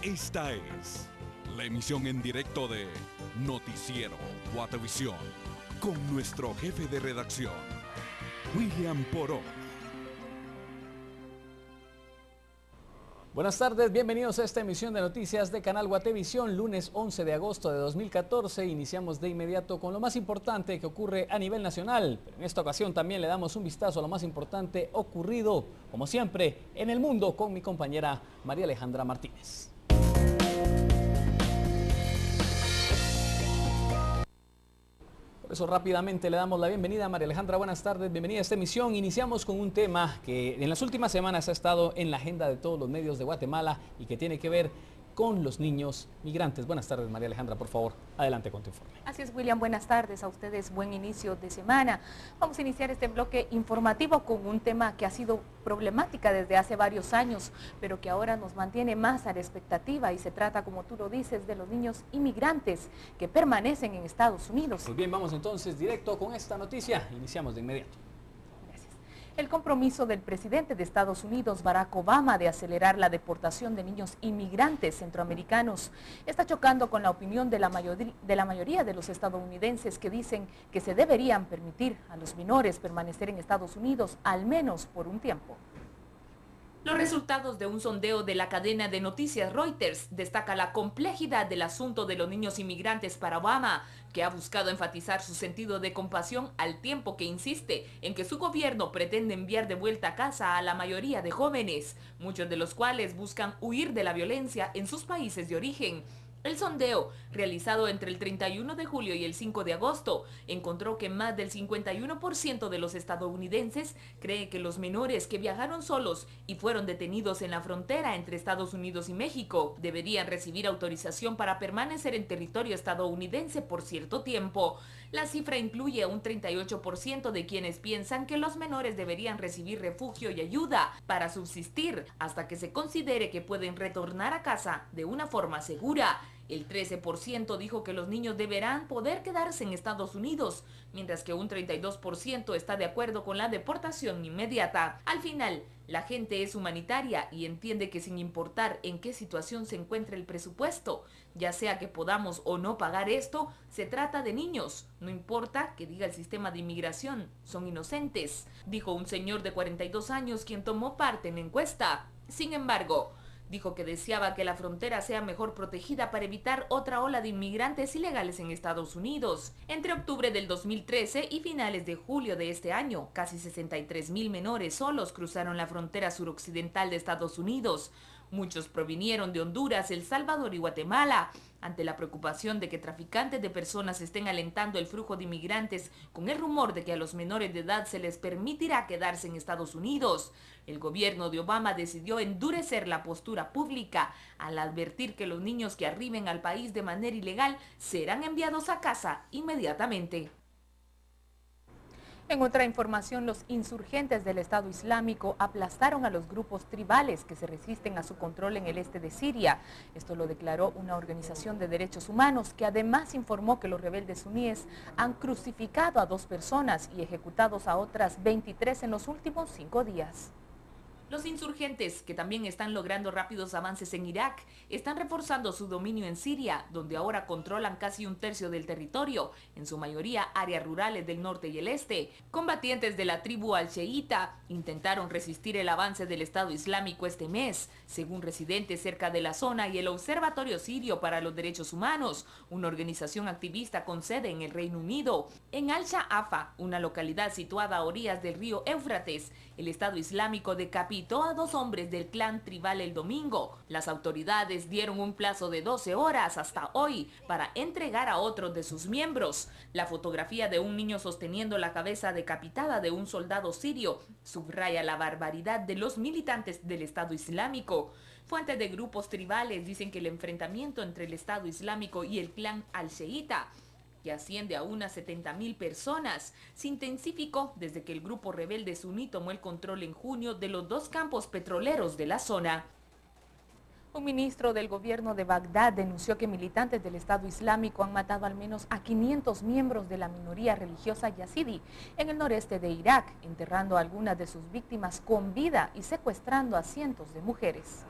Esta es la emisión en directo de Noticiero Guatevisión con nuestro jefe de redacción, William Porón. Buenas tardes, bienvenidos a esta emisión de noticias de Canal Guatevisión, lunes 11 de agosto de 2014. Iniciamos de inmediato con lo más importante que ocurre a nivel nacional. Pero en esta ocasión también le damos un vistazo a lo más importante ocurrido, como siempre, en el mundo con mi compañera María Alejandra Martínez. Por eso rápidamente le damos la bienvenida a María Alejandra. Buenas tardes, bienvenida a esta emisión. Iniciamos con un tema que en las últimas semanas ha estado en la agenda de todos los medios de Guatemala y que tiene que ver con los niños migrantes. Buenas tardes, María Alejandra, por favor, adelante con tu informe. Así es, William, buenas tardes a ustedes, buen inicio de semana. Vamos a iniciar este bloque informativo con un tema que ha sido problemática desde hace varios años, pero que ahora nos mantiene más a la expectativa, y se trata, como tú lo dices, de los niños inmigrantes que permanecen en Estados Unidos. Pues bien, vamos entonces directo con esta noticia. Iniciamos de inmediato. El compromiso del presidente de Estados Unidos, Barack Obama, de acelerar la deportación de niños inmigrantes centroamericanos está chocando con la opinión de la mayoría de los estadounidenses, que dicen que se deberían permitir a los menores permanecer en Estados Unidos al menos por un tiempo. Los resultados de un sondeo de la cadena de noticias Reuters destaca la complejidad del asunto de los niños inmigrantes para Obama, que ha buscado enfatizar su sentido de compasión al tiempo que insiste en que su gobierno pretende enviar de vuelta a casa a la mayoría de jóvenes, muchos de los cuales buscan huir de la violencia en sus países de origen. El sondeo, realizado entre el 31 de julio y el 5 de agosto, encontró que más del 51% de los estadounidenses cree que los menores que viajaron solos y fueron detenidos en la frontera entre Estados Unidos y México deberían recibir autorización para permanecer en territorio estadounidense por cierto tiempo. La cifra incluye a un 38% de quienes piensan que los menores deberían recibir refugio y ayuda para subsistir hasta que se considere que pueden retornar a casa de una forma segura. El 13% dijo que los niños deberán poder quedarse en Estados Unidos, mientras que un 32% está de acuerdo con la deportación inmediata. Al final, la gente es humanitaria y entiende que sin importar en qué situación se encuentre el presupuesto, ya sea que podamos o no pagar esto, se trata de niños. No importa que diga el sistema de inmigración, son inocentes, dijo un señor de 42 años quien tomó parte en la encuesta. Sin embargo, dijo que deseaba que la frontera sea mejor protegida para evitar otra ola de inmigrantes ilegales en Estados Unidos. Entre octubre del 2013 y finales de julio de este año, casi 63,000 menores solos cruzaron la frontera suroccidental de Estados Unidos. Muchos provinieron de Honduras, El Salvador y Guatemala. Ante la preocupación de que traficantes de personas estén alentando el flujo de inmigrantes con el rumor de que a los menores de edad se les permitirá quedarse en Estados Unidos, el gobierno de Obama decidió endurecer la postura pública al advertir que los niños que arriben al país de manera ilegal serán enviados a casa inmediatamente. En otra información, los insurgentes del Estado Islámico aplastaron a los grupos tribales que se resisten a su control en el este de Siria. Esto lo declaró una organización de derechos humanos, que además informó que los rebeldes suníes han crucificado a 2 personas y ejecutados a otras 23 en los últimos 5 días. Los insurgentes, que también están logrando rápidos avances en Irak, están reforzando su dominio en Siria, donde ahora controlan casi un tercio del territorio, en su mayoría áreas rurales del norte y el este. Combatientes de la tribu al-Sheita intentaron resistir el avance del Estado Islámico este mes, según residentes cerca de la zona y el Observatorio Sirio para los Derechos Humanos, una organización activista con sede en el Reino Unido. En Al-Sha'afa, una localidad situada a orillas del río Éufrates, el Estado Islámico decapitó a 2 hombres del clan tribal el domingo. Las autoridades dieron un plazo de 12 horas hasta hoy para entregar a otros de sus miembros. La fotografía de un niño sosteniendo la cabeza decapitada de un soldado sirio subraya la barbaridad de los militantes del Estado Islámico. Fuentes de grupos tribales dicen que el enfrentamiento entre el Estado Islámico y el clan al-Sheita, que asciende a unas 70,000 personas, se intensificó desde que el grupo rebelde suní tomó el control en junio de los 2 campos petroleros de la zona. Un ministro del gobierno de Bagdad denunció que militantes del Estado Islámico han matado al menos a 500 miembros de la minoría religiosa yazidi en el noreste de Irak, enterrando a algunas de sus víctimas con vida y secuestrando a cientos de mujeres.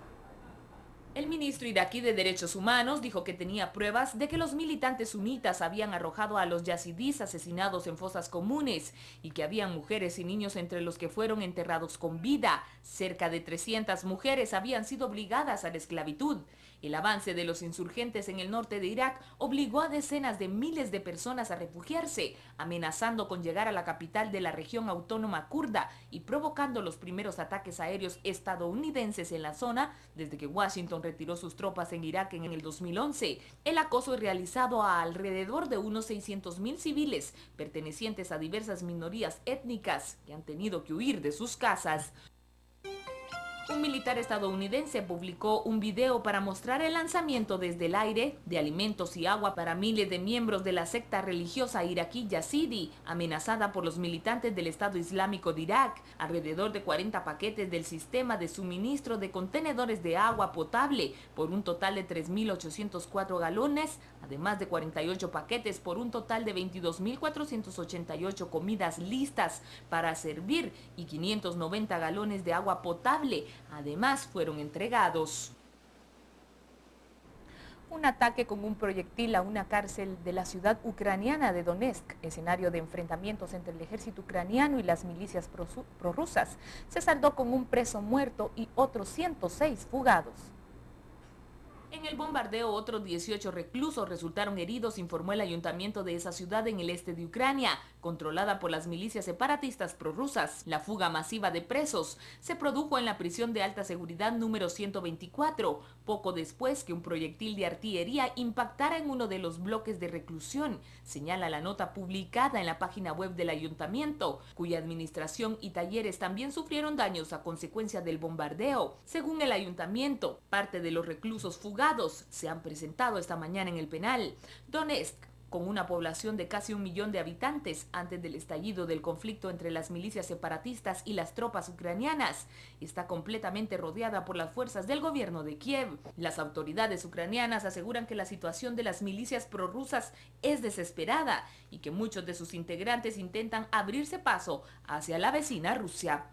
El ministro iraquí de Derechos Humanos dijo que tenía pruebas de que los militantes sunitas habían arrojado a los yazidíes asesinados en fosas comunes y que habían mujeres y niños entre los que fueron enterrados con vida. Cerca de 300 mujeres habían sido obligadas a la esclavitud. El avance de los insurgentes en el norte de Irak obligó a decenas de miles de personas a refugiarse, amenazando con llegar a la capital de la región autónoma kurda y provocando los primeros ataques aéreos estadounidenses en la zona desde que Washington retiró sus tropas en Irak en el 2011. El acoso es realizado a alrededor de unos 600.000 civiles pertenecientes a diversas minorías étnicas que han tenido que huir de sus casas. Un militar estadounidense publicó un video para mostrar el lanzamiento desde el aire de alimentos y agua para miles de miembros de la secta religiosa iraquí yazidi, amenazada por los militantes del Estado Islámico de Irak. Alrededor de 40 paquetes del sistema de suministro de contenedores de agua potable por un total de 3.804 galones, además de 48 paquetes por un total de 22.488 comidas listas para servir y 590 galones de agua potable. Además, fueron entregados. Un ataque con un proyectil a una cárcel de la ciudad ucraniana de Donetsk, escenario de enfrentamientos entre el ejército ucraniano y las milicias prorrusas, se saldó con un preso muerto y otros 106 fugados. En el bombardeo, otros 18 reclusos resultaron heridos, informó el ayuntamiento de esa ciudad en el este de Ucrania, controlada por las milicias separatistas prorrusas. La fuga masiva de presos se produjo en la prisión de alta seguridad número 124, poco después que un proyectil de artillería impactara en uno de los bloques de reclusión, señala la nota publicada en la página web del ayuntamiento, cuya administración y talleres también sufrieron daños a consecuencia del bombardeo. Según el ayuntamiento, parte de los reclusos fugados se han presentado esta mañana en el penal. Donetsk, con una población de casi 1 millón de habitantes antes del estallido del conflicto entre las milicias separatistas y las tropas ucranianas, está completamente rodeada por las fuerzas del gobierno de Kiev. Las autoridades ucranianas aseguran que la situación de las milicias prorrusas es desesperada y que muchos de sus integrantes intentan abrirse paso hacia la vecina Rusia.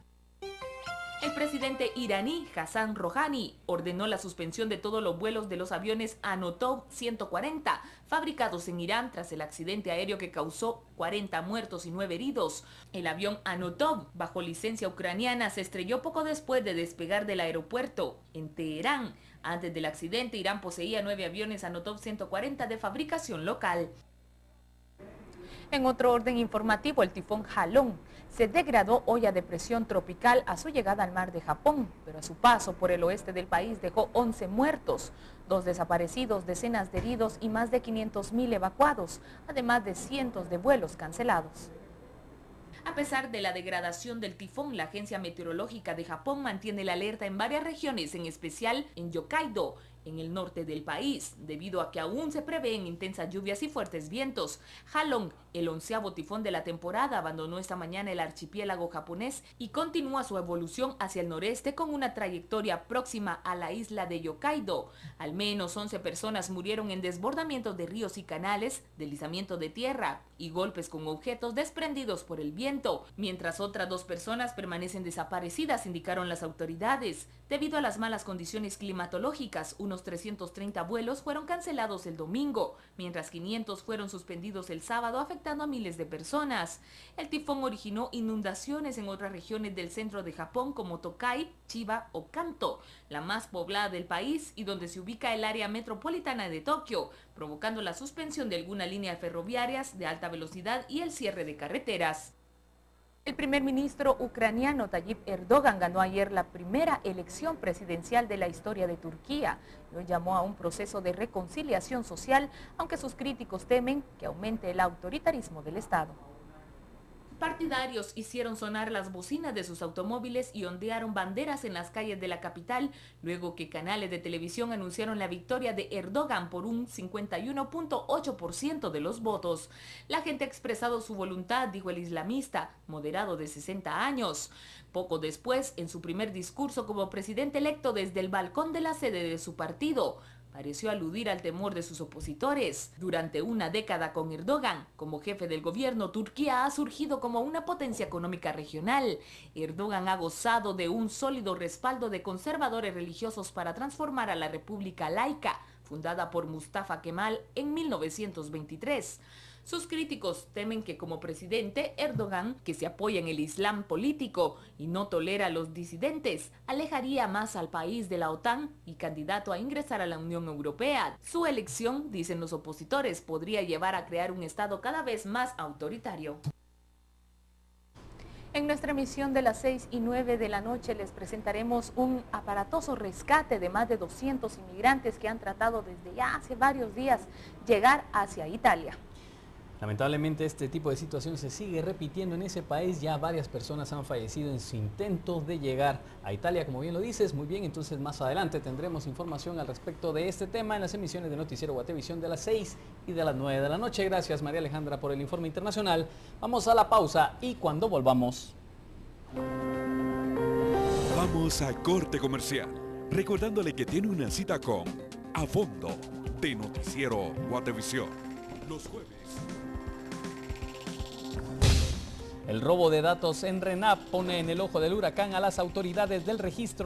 El presidente iraní Hassan Rouhani ordenó la suspensión de todos los vuelos de los aviones Antonov 140 fabricados en Irán tras el accidente aéreo que causó 40 muertos y 9 heridos. El avión Antonov, bajo licencia ucraniana, se estrelló poco después de despegar del aeropuerto en Teherán. Antes del accidente, Irán poseía 9 aviones Antonov 140 de fabricación local. En otro orden informativo, el tifón Halong se degradó hoy a depresión tropical a su llegada al mar de Japón, pero a su paso por el oeste del país dejó 11 muertos, 2 desaparecidos, decenas de heridos y más de 500.000 evacuados, además de cientos de vuelos cancelados. A pesar de la degradación del tifón, la Agencia Meteorológica de Japón mantiene la alerta en varias regiones, en especial en Hokkaido, en el norte del país, debido a que aún se prevén intensas lluvias y fuertes vientos. Halong, el 11º tifón de la temporada, abandonó esta mañana el archipiélago japonés y continúa su evolución hacia el noreste con una trayectoria próxima a la isla de Hokkaido. Al menos 11 personas murieron en desbordamientos de ríos y canales, deslizamiento de tierra y golpes con objetos desprendidos por el viento, mientras otras 2 personas permanecen desaparecidas, indicaron las autoridades. Debido a las malas condiciones climatológicas, unos 330 vuelos fueron cancelados el domingo, mientras 500 fueron suspendidos el sábado, afectando a miles de personas. El tifón originó inundaciones en otras regiones del centro de Japón como Tokai, Chiba o Kanto, la más poblada del país y donde se ubica el área metropolitana de Tokio, provocando la suspensión de algunas líneas ferroviarias de alta velocidad y el cierre de carreteras. El primer ministro ucraniano Tayyip Erdogan ganó ayer la primera elección presidencial de la historia de Turquía. Lo llamó a un proceso de reconciliación social, aunque sus críticos temen que aumente el autoritarismo del Estado. Partidarios hicieron sonar las bocinas de sus automóviles y ondearon banderas en las calles de la capital, luego que canales de televisión anunciaron la victoria de Erdogan por un 51.8% de los votos. La gente ha expresado su voluntad, dijo el islamista, moderado de 60 años. Poco después, en su primer discurso como presidente electo desde el balcón de la sede de su partido, pareció aludir al temor de sus opositores. Durante una década con Erdogan como jefe del gobierno, Turquía ha surgido como una potencia económica regional. Erdogan ha gozado de un sólido respaldo de conservadores religiosos para transformar a la República laica, fundada por Mustafa Kemal en 1923. Sus críticos temen que como presidente, Erdogan, que se apoya en el Islam político y no tolera a los disidentes, alejaría más al país de la OTAN y candidato a ingresar a la Unión Europea. Su elección, dicen los opositores, podría llevar a crear un Estado cada vez más autoritario. En nuestra emisión de las 6 y 9 de la noche les presentaremos un aparatoso rescate de más de 200 inmigrantes que han tratado desde ya hace varios días llegar hacia Italia. Lamentablemente este tipo de situación se sigue repitiendo en ese país. Ya varias personas han fallecido en su intento de llegar a Italia, como bien lo dices. Muy bien, entonces más adelante tendremos información al respecto de este tema en las emisiones de Noticiero Guatevisión de las 6 y de las 9 de la noche. Gracias María Alejandra por el informe internacional. Vamos a la pausa y cuando volvamos... Vamos a corte comercial, recordándole que tiene una cita con A Fondo de Noticiero Guatevisión los jueves. El robo de datos en RENAP pone en el ojo del huracán a las autoridades del registro